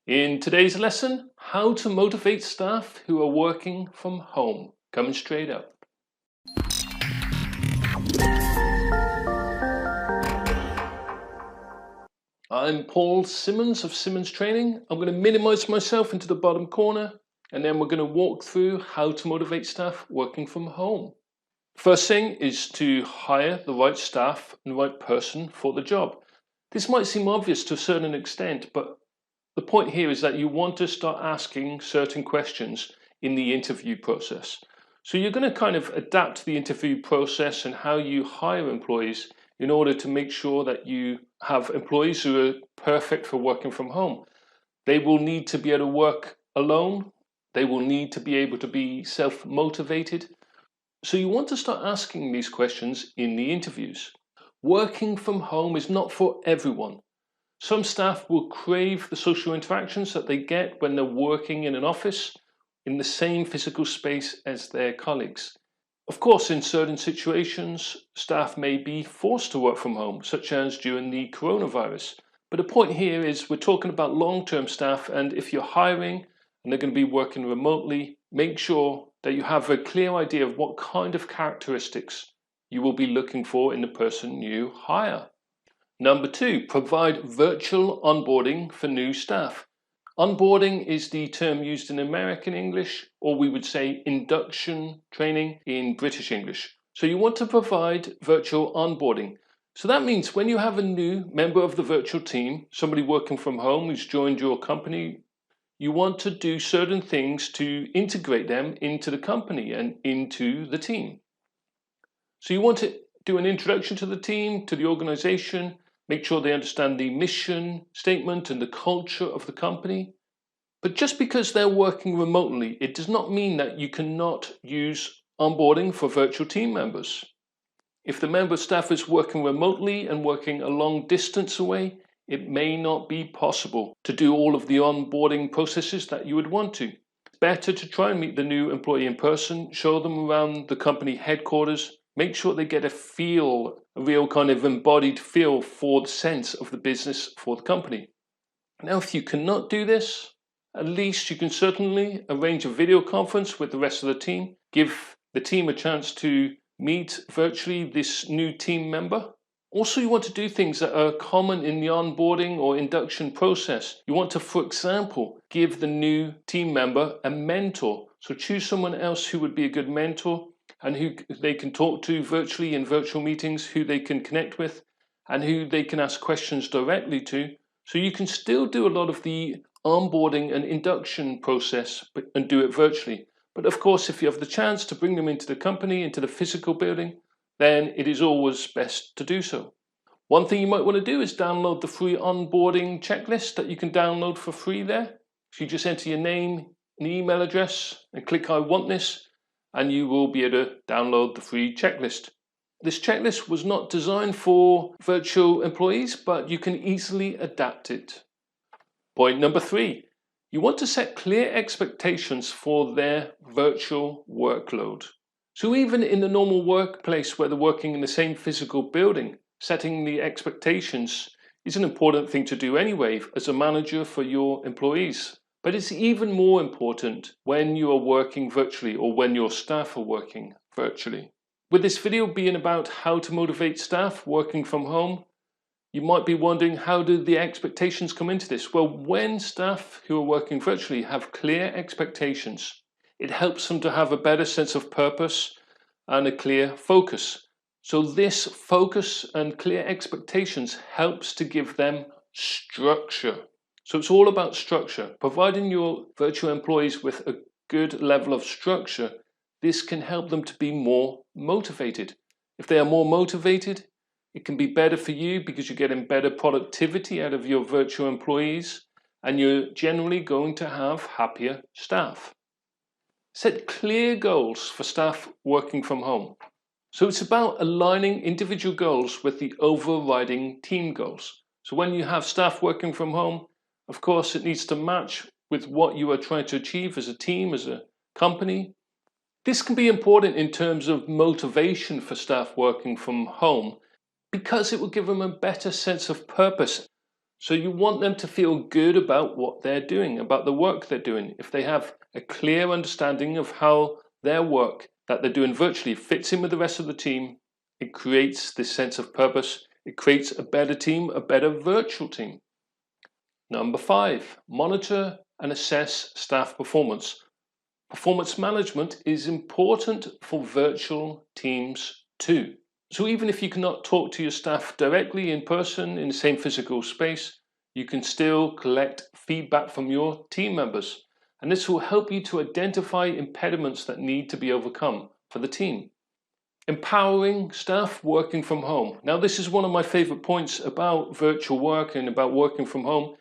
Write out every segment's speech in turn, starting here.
In today's lesson, how to motivate staff who are working from home. Coming straight up. I'm Paul Simmons of Simmons Training. I'm going to minimize myself into the bottom corner, and then we're going to walk through how to motivate staff working from home. First thing is to hire the right staff and the right person for the job. This might seem obvious to a certain extent, but the point here is that you want to start asking certain questions in the interview process. So you're going to kind of adapt the interview process and how you hire employees in order to make sure that you have employees who are perfect for working from home. They will need to be able to work alone. They will need to be able to be self-motivated. So you want to start asking these questions in the interviews. Working from home is not for everyone. Some staff will crave the social interactions that they get when they're working in an office in the same physical space as their colleagues. Of course, in certain situations, staff may be forced to work from home, such as during the coronavirus. But the point here is we're talking about long-term staff, and if you're hiring and they're going to be working remotely, make sure that you have a clear idea of what kind of characteristics you will be looking for in the person you hire. Number 2, provide virtual onboarding for new staff. Onboarding is the term used in American English, or we would say induction training in British English. So you want to provide virtual onboarding. So that means when you have a new member of the virtual team, somebody working from home who's joined your company, you want to do certain things to integrate them into the company and into the team. So you want to do an introduction to the team, to the organization, make sure they understand the mission statement and the culture of the company. But just because they're working remotely, it does not mean that you cannot use onboarding for virtual team members. If the member of staff is working remotely and working a long distance away, it may not be possible to do all of the onboarding processes that you would want to. It's better to try and meet the new employee in person, show them around the company headquarters, make sure they get a feel, a real kind of embodied feel for the sense of the business for the company. Now, if you cannot do this, at least you can certainly arrange a video conference with the rest of the team, give the team a chance to meet virtually this new team member. Also, you want to do things that are common in the onboarding or induction process. You want to, for example, give the new team member a mentor. So choose someone else who would be a good mentor and who they can talk to virtually in virtual meetings, who they can connect with, and who they can ask questions directly to. So you can still do a lot of the onboarding and induction process and do it virtually. But of course, if you have the chance to bring them into the company, into the physical building, then it is always best to do so. One thing you might want to do is download the free onboarding checklist that you can download for free there. So you just enter your name and email address and click I want this, and you will be able to download the free checklist. This checklist was not designed for virtual employees, but you can easily adapt it. Point number 3, you want to set clear expectations for their virtual workload. So even in the normal workplace where they're working in the same physical building, setting the expectations is an important thing to do anyway as a manager for your employees. But it's even more important when you are working virtually or when your staff are working virtually. With this video being about how to motivate staff working from home, you might be wondering, how do the expectations come into this? Well, when staff who are working virtually have clear expectations, it helps them to have a better sense of purpose and a clear focus. So this focus and clear expectations helps to give them structure. So it's all about structure. Providing your virtual employees with a good level of structure, this can help them to be more motivated. If they are more motivated, it can be better for you because you're getting better productivity out of your virtual employees, and you're generally going to have happier staff. Set clear goals for staff working from home. So it's about aligning individual goals with the overriding team goals. So when you have staff working from home, of course, it needs to match with what you are trying to achieve as a team, as a company. This can be important in terms of motivation for staff working from home because it will give them a better sense of purpose. So you want them to feel good about what they're doing, about the work they're doing. If they have a clear understanding of how their work that they're doing virtually fits in with the rest of the team, it creates this sense of purpose. It creates a better team, a better virtual team. Number 5, monitor and assess staff performance. Performance management is important for virtual teams too. So even if you cannot talk to your staff directly in person in the same physical space, you can still collect feedback from your team members. And this will help you to identify impediments that need to be overcome for the team. Empowering staff working from home. Now, this is one of my favorite points about virtual work and about working from home.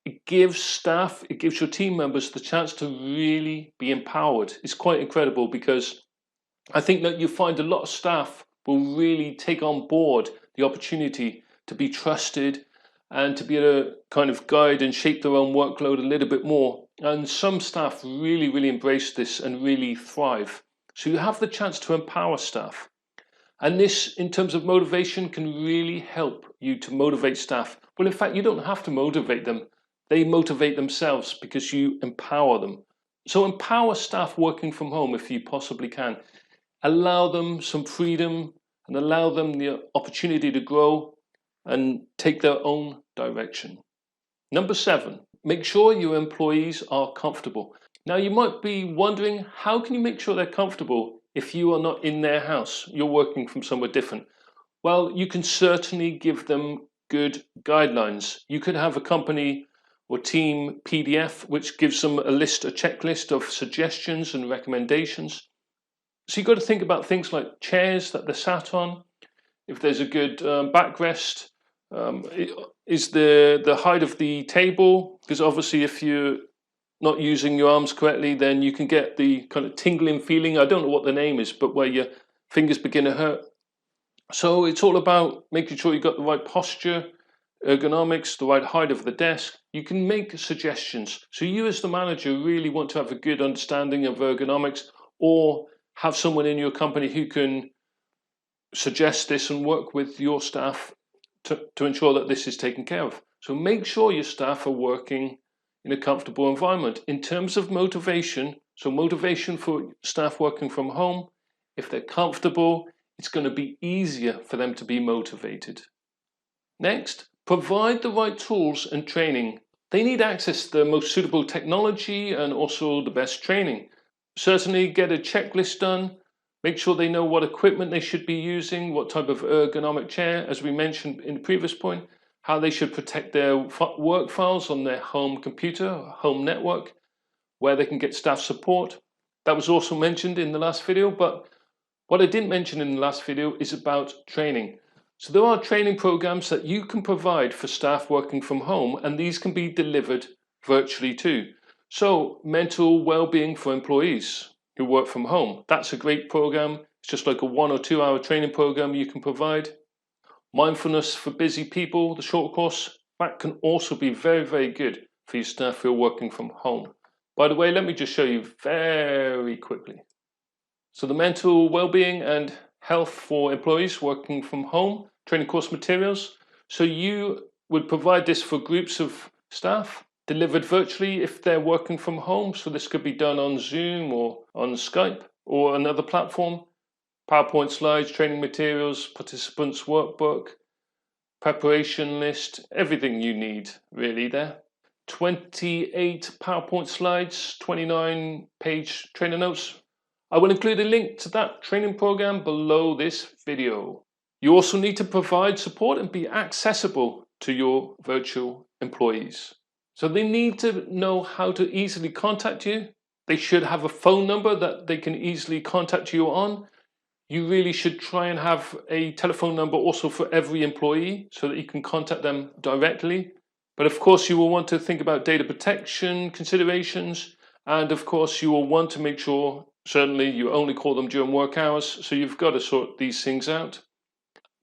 It gives staff, it gives your team members the chance to really be empowered. It's quite incredible because I think that you find a lot of staff will really take on board the opportunity to be trusted and to be able to kind of guide and shape their own workload a little bit more. And some staff really embrace this and really thrive. So you have the chance to empower staff. And this, in terms of motivation, can really help you to motivate staff. Well, in fact, you don't have to motivate them. They motivate themselves because you empower them. So empower staff working from home if you possibly can. Allow them some freedom and allow them the opportunity to grow and take their own direction. Number 7, make sure your employees are comfortable. Now you might be wondering, how can you make sure they're comfortable if you are not in their house? You're working from somewhere different. Well, you can certainly give them good guidelines. You could have a company or team PDF which gives them a checklist of suggestions and recommendations. So you've got to think about things like chairs that they're sat on, if there's a good backrest, is the height of the table, because obviously if you're not using your arms correctly, then you can get the kind of tingling feeling. I don't know what the name is, but where your fingers begin to hurt. So it's all about making sure you've got the right posture, ergonomics, the right height of the desk. You can make suggestions. So you as the manager really want to have a good understanding of ergonomics, or have someone in your company who can suggest this and work with your staff to ensure that this is taken care of. So make sure your staff are working in a comfortable environment. In terms of motivation, so motivation for staff working from home, if they're comfortable, it's going to be easier for them to be motivated. Next, provide the right tools and training. They need access to the most suitable technology and also the best training. Certainly get a checklist done. Make sure they know what equipment they should be using, what type of ergonomic chair, as we mentioned in the previous point, how they should protect their work files on their home computer, home network, where they can get staff support. That was also mentioned in the last video, but what I didn't mention in the last video is about training. So there are training programs that you can provide for staff working from home, and these can be delivered virtually too. So mental well-being for employees who work from home. That's a great program. It's just like a 1 or 2 hour training program you can provide. Mindfulness for busy people, the short course, that can also be very good for your staff who are working from home. By the way, let me just show you very quickly. So the mental well-being and health for employees working from home, training course materials. So you would provide this for groups of staff, delivered virtually if they're working from home. So this could be done on Zoom or on Skype or another platform. PowerPoint slides, training materials, participants workbook, preparation list, everything you need really there. 28 PowerPoint slides, 29 page trainer notes. I will include a link to that training program below this video. You also need to provide support and be accessible to your virtual employees. So they need to know how to easily contact you. They should have a phone number that they can easily contact you on. You really should try and have a telephone number also for every employee so that you can contact them directly. But of course you will want to think about data protection considerations, and of course you will want to make sure certainly you only call them during work hours, so you've got to sort these things out.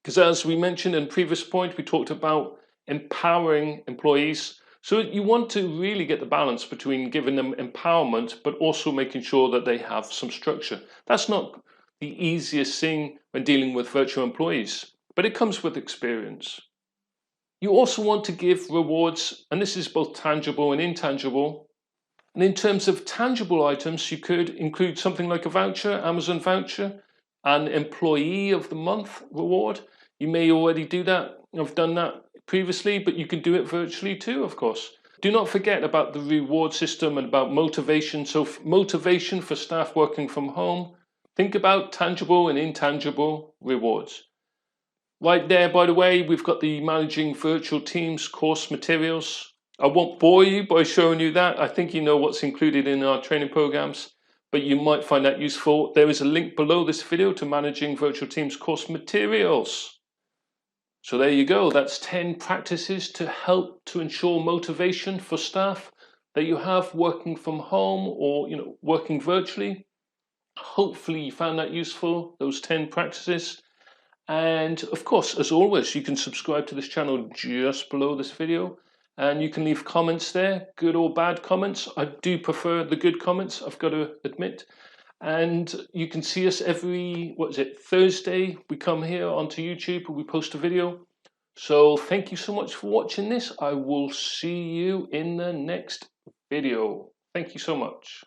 Because as we mentioned in the previous point, we talked about empowering employees. So you want to really get the balance between giving them empowerment, but also making sure that they have some structure. That's not the easiest thing when dealing with virtual employees, but it comes with experience. You also want to give rewards, and this is both tangible and intangible. And in terms of tangible items, you could include something like a voucher, Amazon voucher, an employee of the month reward. You may already do that. I've done that previously, but you can do it virtually too, of course. Do not forget about the reward system and about motivation. So motivation for staff working from home. Think about tangible and intangible rewards. Right there, by the way, we've got the Managing Virtual Teams course materials. I won't bore you by showing you that. I think you know what's included in our training programs, but you might find that useful. There is a link below this video to Managing Virtual Teams course materials. So there you go. That's 10 practices to help to ensure motivation for staff that you have working from home or working virtually. Hopefully you found that useful, those 10 practices. And of course, as always, you can subscribe to this channel just below this video, and you can leave comments there, good or bad comments. I do prefer the good comments, I've got to admit. And you can see us every, Thursday. We come here onto YouTube and we post a video. So thank you so much for watching this. I will see you in the next video. Thank you so much.